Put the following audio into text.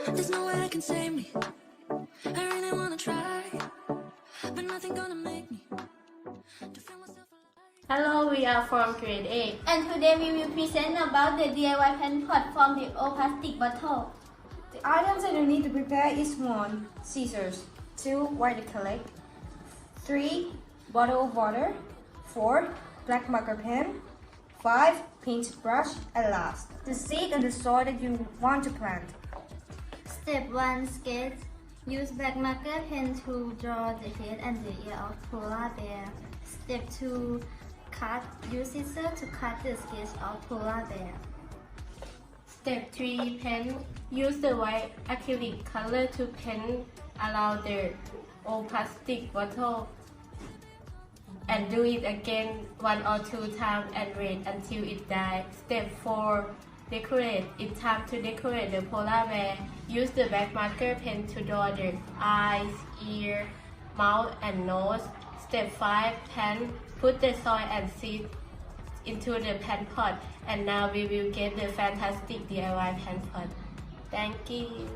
There's no way that can save me. I really wanna try, but nothing gonna make me to feel myself alive. Hello, we are from grade 8. And today we will present about the DIY pen pot from the old plastic bottle. The items that you need to prepare is 1. Scissors, 2. White acrylic, 3. Bottle of water, 4. Black marker pen, 5. Paintbrush, and last, the seed and the soil that you want to plant. Step 1. Sketch. Use black marker pen to draw the head and the ear of polar bear. Step 2. Cut. Use scissors to cut the sketch of polar bear. Step 3. Paint. Use the white acrylic color to paint around the old plastic bottle. And do it again 1 or 2 times and wait until it dies. Step 4. Decorate. It's time to decorate the polar bear. Use the black marker pen to draw the eyes, ear, mouth, and nose. Step 5. Pan. Put the soil and seed into the pan pot. And now we will get the fantastic DIY pan pot. Thank you.